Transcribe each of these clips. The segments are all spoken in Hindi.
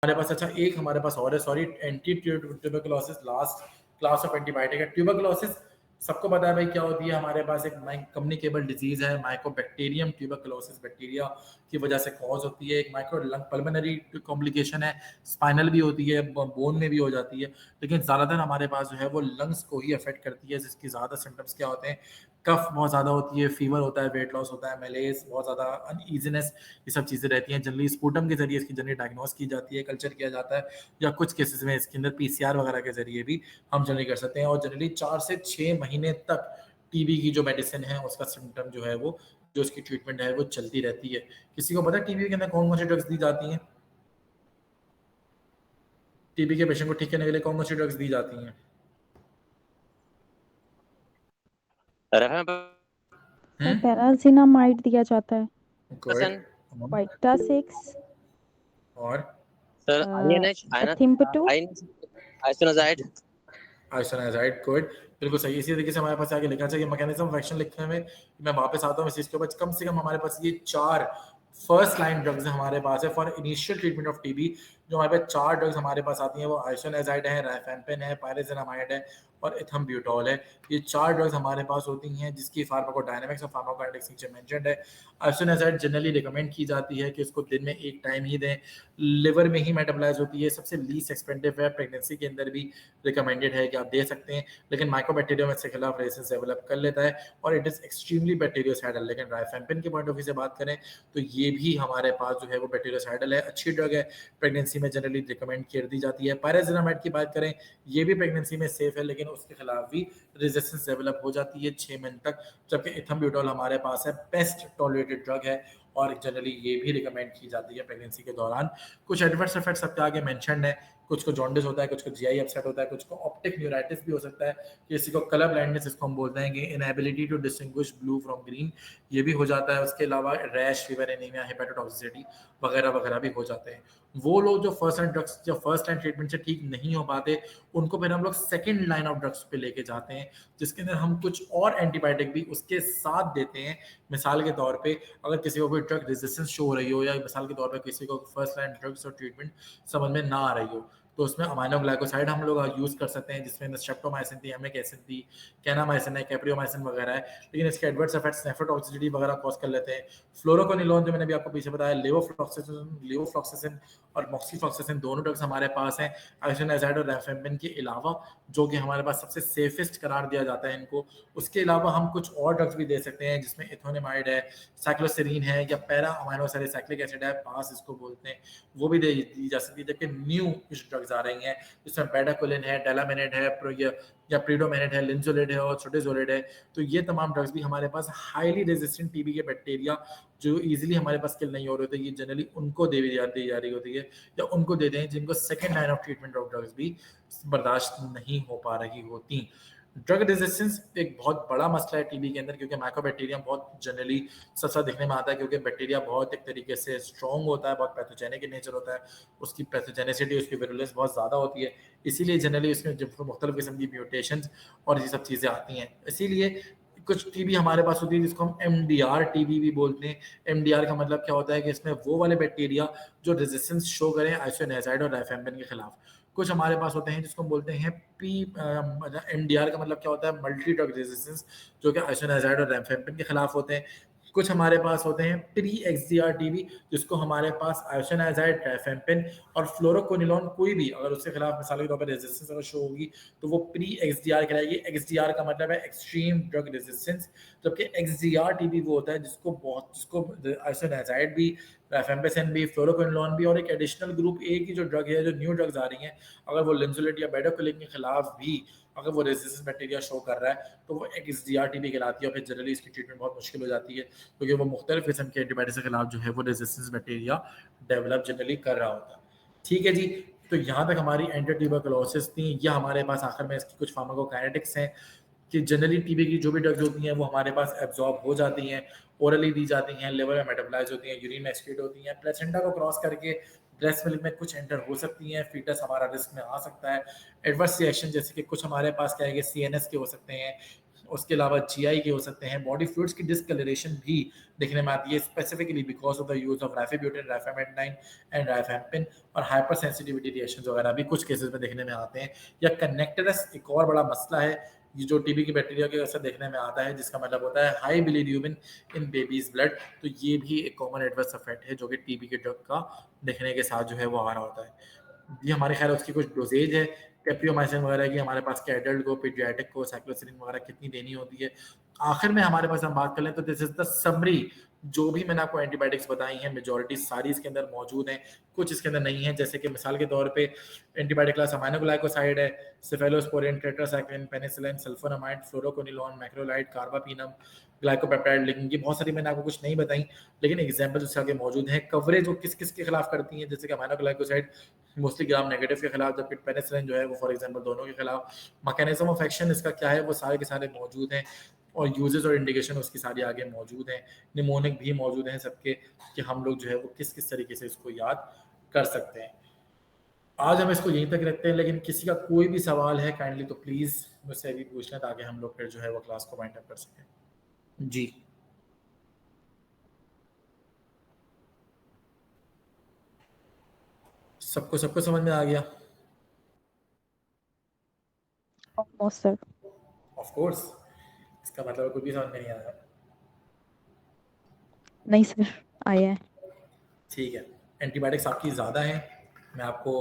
हमारे पास अच्छा एक हमारे पास और है, sorry, anti tuberculosis last class of antibiotic है। ट्यूबरकुलोसिस सबको पता है भाई क्या होती है। हमारे पास एक कम्युनिकेबल डिजीज है, माइकोबैक्टीरियम ट्यूबरकुलोसिस बैक्टीरिया की वजह से कॉज होती है। एक माइक्रो लंग पल्मोनरी कॉम्प्लिकेशन है, स्पाइनल भी होती है, बोन में भी हो जाती है, लेकिन ज़्यादातर हमारे पास जो है वो लंग्स को ही अफेक्ट करती है, जिसकी ज़्यादा सिम्टम्स क्या होते हैं, कफ बहुत ज़्यादा होती है, फीवर होता है, वेट लॉस होता है, मेलेज बहुत ज़्यादा, अनईजीनेस, ये सब चीज़ें रहती हैं। जनरली स्पूटम के जरिए इसकी जनरली डायग्नोस की जाती है, कल्चर किया जाता है, या कुछ केसेस में इसके अंदर पीसीआर वगैरह के जरिए भी हम जनरली कर सकते हैं। और जनरली 4 से 6 महीने तक टीबी की जो मेडिसिन है उसका सिम्टम जो है वो, जो उसकी ट्रीटमेंट है वो चलती रहती है। किसी को पता है टीबी के अंदर कौन कौन सी ड्रग्स दी जाती हैं? टीबी के पेशेंट को ठीक करने के लिए कौन कौन सी ड्रग्स दी जाती हैं? सर पैरासिनामाइड दिया जाता है, गुड। वाइटा-6, और सर आईएनएच एथिम्पटू, आइसोनाजाइड। आइसोनाइजाइड, गुड, बिल्कुल सही। इसी तरीके से हमारे पास आगे लिखा चाहिए मैकेनिज्म ऑफ एक्शन लिखने में। मैं वापस आता हूँ इस चीज के ऊपर। कम से कम हमारे पास ये 4 फर्स्ट लाइन ड्रग्स हमारे पास है for initial treatment of TB. जो हमारे पास 4 ड्रग्स हमारे पास आती हैं वो आइसोनाइजाइड है, राइफेम्पिन है, पायरेसिनामाइड है और इथम्ब्यूटोल है। ये 4 ड्रग्स हमारे पास होती हैं जिसकी फार्माकोडायनामिक्स और फार्माकोकाइनेटिक्स नीचे मेंशन्ड है। आइसोनाइजाइड जनरली रिकमेंड की जाती है कि इसको दिन में एक टाइम ही दें, लिवर में ही मेटाबोलाइज होती है, सबसे लीस्ट एक्सपेंसिव है, प्रेगनेंसी के अंदर भी रिकमेंडेड है कि आप दे सकते हैं, लेकिन माइकोबैक्टीरियम इसके खिलाफ रेजिस्टेंस डेवलप कर लेता है और इट इज एक्सट्रीमली बैक्टीरियोसाइडल। लेकिन राइफेम्पिन के पॉइंट ऑफ व्यू से बात करें तो ये भी हमारे पास जो है वो बैक्टीरियोसाइडल है, अच्छी ड्रग है, प्रेगनेंसी में जनरली रिकमेंड कर दी जाती है। पायरेसिनामाइड की बात करें, ये भी प्रेगनेंसी में सेफ है, लेकिन उसके खिलाफ भी रेजिस्टेंस डेवलप हो जाती है 6 महीने तक। जबकि इथम्ब्यूटोल हमारे पास है, बेस्ट टॉलरेटेड ड्रग है और जनरली ये भी रिकमेंड की जाती है प्रेगनेंसी के दौरान। कुछ एडवर्स इफेक्ट्स सबके आगे मेंशन्ड है, कुछ को जॉन्डिस होता है, कुछ को जीआई अपसेट होता है, कुछ को ऑप्टिक न्यूराइटिस भी हो सकता है, किसी को कलर ब्लाइंडनेस, इसको हम बोलते हैं कि inability to distinguish blue from green, ये भी हो जाता है। उसके अलावा रैश, फीवर, एनीमिया, हेपेटोटॉक्सिसिटी वगैरह वगैरह भी हो जाते हैं। वो लोग जो फर्स्ट लाइन ड्रग्स, जो फर्स्ट लाइन ट्रीटमेंट से ठीक नहीं हो पाते, उनको फिर हम लोग सेकेंड लाइन ऑफ ड्रग्स पे लेके जाते हैं, जिसके अंदर हम कुछ और एंटीबायोटिक भी उसके साथ देते हैं। मिसाल के तौर पे अगर किसी को कोई ड्रग रेजिस्टेंस शो हो रही हो, या मिसाल के तौर पे किसी को फर्स्ट लाइन ड्रग्स और ट्रीटमेंट समझ में ना आ रही हो, तो उसमें अमाइनोग्लाइकोसाइड हम लोग यूज कर सकते हैं, जिसमें स्ट्रेप्टोमाइसिन थी, एमिक एसिड थी, कैनामाइसिन है, कैप्रियोमाइसिन वगैरह है, लेकिन इसके एडवर्स इफेक्ट्स नेफ्रोटॉक्सिसिटी वगैरह कॉज कर लेते हैं। फ्लोरोकोनिलोन जो मैंने भी आपको पीछे बताया, लेवोफ्लॉक्सासिन और मॉक्सीफ्लॉक्सासिन दोनों ड्रग्स हमारे पास हैं, आइसोनाइजाइड और राइफेम्पिन के अलावा, जो कि हमारे पास सबसे सेफेस्ट करार दिया जाता है इनको। उसके अलावा हम कुछ और ड्रग्स भी दे सकते हैं, जिसमें इथोनिमाइड है, साइक्लोसेरीन है, या पैरा अमाइनोसैलिसाइक्लिक एसिड है, पास इसको बोलते हैं, वो भी दी जा सकती है। जबकि न्यू कुछ ड्रग्स आ रही हैं जिसमें बेडाकोलिन है, डेलामिनेट है, या प्रीडोमिनेट है, लिंजोलेड है और सोटेजोलेड है। तो ये तमाम ड्रग्स भी हमारे पास हाईली रेजिस्टेंट टीबी के बैक्टीरिया जो इजीली हमारे पास किल नहीं हो रहे होते, ये जनरली उनको दी जा रही होती है, या उनको देते हैं जिनको second line of treatment of drugs भी बर्दाश्त नहीं हो पा रही होती। ड्रग रेजिस्टेंस एक बहुत बड़ा मसला है टीबी के अंदर, क्योंकि माइकोबैक्टीरियम बहुत जनरली सस्ता दिखने में आता है, क्योंकि बैक्टीरिया बहुत एक तरीके से स्ट्रॉन्ग होता है, बहुत पैथोजेनिक इन नेचर होता है, उसकी पैथोजेनिसिटी, उसकी विरुलेंस बहुत ज़्यादा होती है, इसीलिए जनरली इसमें मुख्तलिफ किस्म की म्यूटेशन और ये सब चीज़ें आती हैं। इसीलिए कुछ टीबी हमारे पास होती है जिसको हम एमडीआर टीबी भी बोलते हैं। एमडीआर का मतलब क्या होता है कि इसमें वो वाले बैक्टीरिया जो रेजिस्टेंस शो करें आइसोनाइजाइड और राइफेम्पिन के खिलाफ। कुछ हमारे पास होते हैं जिसको हम बोलते हैं एमडीआर का मतलब क्या होता है, मल्टी ड्रग रेजिस्टेंस, जो कि आइसोनाइजाइड और राइफेम्पिन के खिलाफ होते हैं। कुछ हमारे पास होते हैं प्री एक्सडीआर टीबी, जिसको हमारे पास आइसोनाइजाइड, राइफेम्पिन और फ्लोरोक्विनोलोन कोई भी अगर उसके खिलाफ मिसाल के तौर पर रेजिस्टेंस अगर शो होगी तो वो प्री एक्सडीआर कहलाएगी। एक्सडीआर का मतलब है एक्सट्रीम ड्रग रेजिस्टेंस, जबकि एक्सडीआर टीबी वो होता है जिसको आइसोनाइजाइड भी, राइफेम्पिसिन भी, फ्लोरोक्विनोलोन भी और एक एडिशनल ग्रुप ए की जो ड्रग है, जो न्यू ड्रग्स आ रही हैं, अगर वो लिंजुलेट या बेडाकोलिन के खिलाफ भी अगर वो रेजिस्टेंस बैक्टीरिया शो कर रहा है तो वो एक एक्सडीआर टीबी कहलाती है। और फिर जनरली इसकी ट्रीटमेंट बहुत मुश्किल हो जाती है, क्योंकि वो मुख्तलिफ किस्म के एंटीबायोटिक्स के खिलाफ जो है वो रेजिस्टेंस बैक्टीरिया डेवलप जनरली कर रहा होता है। ठीक है जी, तो यहाँ तक हमारी एंटी ट्यूबरकुलोसिस थी। यह हमारे पास आखिर में इसकी कुछ फार्माकोकाइनेटिक्स हैं कि जनरली टीबी की जो भी ड्रग्स होती हैं वो हमारे पास एब्जॉर्ब हो जाती हैं, ओरली दी जाती हैं, लिवर में मेटाबोलाइज होती हैं, यूरिन में एक्सक्रीट होती हैं, प्लेसेंटा को क्रॉस करके ब्रेस्ट मिल्क में कुछ एंटर हो सकती हैं, फीटस हमारा रिस्क में आ सकता है। एडवर्स रिएक्शन जैसे कि कुछ हमारे पास क्या है कि सीएनएस के हो सकते हैं, उसके अलावा जीआई के हो सकते हैं। बॉडी फ्लूइड्स की डिसकलरेशन भी देखने में आती है specifically because of the use of rifabutin, rifapentine and rifampin, और हाइपर सेंसिटिविटी रिएक्शंस वगैरह भी कुछ केसेस में देखने में आते हैं। या कनेक्टरस एक और बड़ा मसला है, ये जो टीबी की बैक्टीरिया के असर देखने में आता है, जिसका मतलब होता है हाई बिलीरुबिन इन बेबीज ब्लड। तो ये भी एक कॉमन एडवर्स इफेक्ट है जो कि टीबी के ड्रग का देखने के साथ जो है वो आ रहा होता है। ये हमारे ख्याल उसकी कुछ डोजेज है कैप्रियोमाइसिन वगैरह की हमारे पास के एडल्ट को, पीडियाट्रिक को, साइक्लोसिलिन वगैरह कितनी देनी होती है। आखिर में हमारे पास हम बात कर लें तो दिस इज द समरी। जो भी मैंने आपको एंटीबायोटिक्स बताई हैं मेजॉरिटी सारी इसके अंदर मौजूद हैं, कुछ इसके अंदर नहीं है। जैसे कि मिसाल के तौर पे एंटीबायोटिक क्लास अमाइनोग्लाइकोसाइड है, cephalosporin, tetracycline, penicillin, sulfonamide, fluoroquinolone, macrolide, carbapenem, glycopeptide linking, ये बहुत सारी मैंने आपको कुछ नहीं बताई, लेकिन एग्जांपल उसके आगे मौजूद हैं। कवरेज वो किस किस के खिलाफ करती हैं, जैसे कि अमाइनोग्लाइकोसाइड मोस्टली ग्राम नेगेटिव के खिलाफ, जबकि पेनिसिलिन जो है वो फॉर एग्जांपल दोनों के खिलाफ। मैकेनिज्म ऑफ एक्शन इसका क्या है वो सारे के सारे मौजूद हैं, और यूजेस और इंडिकेशन उसकी सारी आगे मौजूद हैं। निमोनिक भी मौजूद हैं सबके, कि हम लोग जो है वो किस किस तरीके से इसको याद कर सकते हैं। आज हम इसको यहीं तक रखते हैं, लेकिन किसी का कोई भी सवाल है काइंडली तो प्लीज़ मुझसे अभी पूछ लें, ताकि हम लोग फिर जो है वो क्लास को वाइंड अप कर सकें। जी सबको सबको समझ में आ गया? Almost sir. ऑफ कोर्स, इसका मतलब कुछ भी समझ में नहीं आया। नहीं सर, आया है। ठीक है, एंटीबायोटिक्स आपकी ज़्यादा हैं, मैं आपको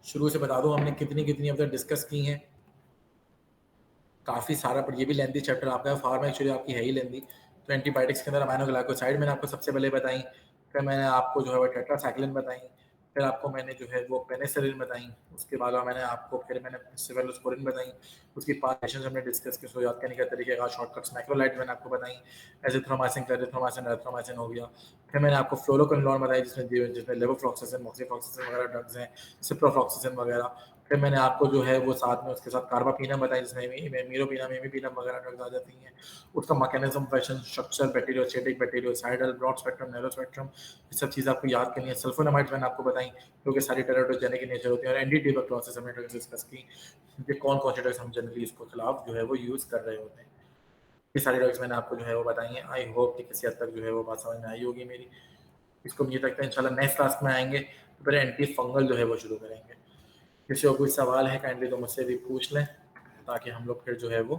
शुरू से बता दूं हमने कितनी कितनी अब तक डिस्कस की हैं। काफ़ी सारा, पर ये भी लेंथी चैप्टर आपका है, फार्मा एक्चुअली आपकी है ही लेंथी। तो एंटीबायोटिक्स के अंदर अमाइनोग्लाइकोसाइड मैंने आपको सबसे पहले बताई, फिर मैंने आपको जो है वो टेट्रासाइक्लिन बताई, फिर आपको मैंने जो है वो पेनिसिलिन बताई, उसके बाद मैंने आपको फिर मैंने सेफेलोस्पोरिन बताई, उसकी पार्टीशन हमने डिस्कस की, उसको याद करने का तरीके का शॉर्टकट्स, मैक्रोलाइड मैंने आपको बताई, एजिथ्रोमाइसिन, क्लेरिथ्रोमाइसिन, एरिथ्रोमाइसिन हो गया। फिर मैंने आपको फ्लोरोक्विनोलोन बताई जिसमें लेवोफ्लॉक्सासिन, मॉक्सीफ्लॉक्सासिन वगैरह ड्रग्स हैं, सिप्रोफ्लॉक्सासिन वगैरह। फिर मैंने आपको जो है वो साथ में उसके साथ कार्बापीनम बताई, जिसमें मीरोपीनम, इमिपीनम वगैरह ड्रग्स आ जाती हैं। उसका mechanism, function, structure, bacteriostatic, bactericidal, broad spectrum, narrow spectrum, ये सब चीज़ आपको याद करनी है। सल्फोनामाइड्स मैंने आपको बताई, क्योंकि सारी टेराटोजेनिक की नेचर होती है, और एंटी ट्यूबरक्लोसिस हमने डिस्कस की, ये कौन कौन से ड्रग्स हम जनरली इसको खिलाफ जो है वो यूज़ कर रहे होते हैं। ये सारी ड्रग्स मैंने आपको जो है वो बताई हैं। आई होप कि किसी हद तक जो है वो बात समझ में आई होगी मेरी। इसको मुझे लगता है इंशाल्लाह नेक्स्ट क्लास में आएंगे तो फिर एंटी फंगल जो है वो शुरू करेंगे। किसी को कोई सवाल है काइंडली तो मुझसे भी पूछ लें, ताकि हम लोग फिर जो है वो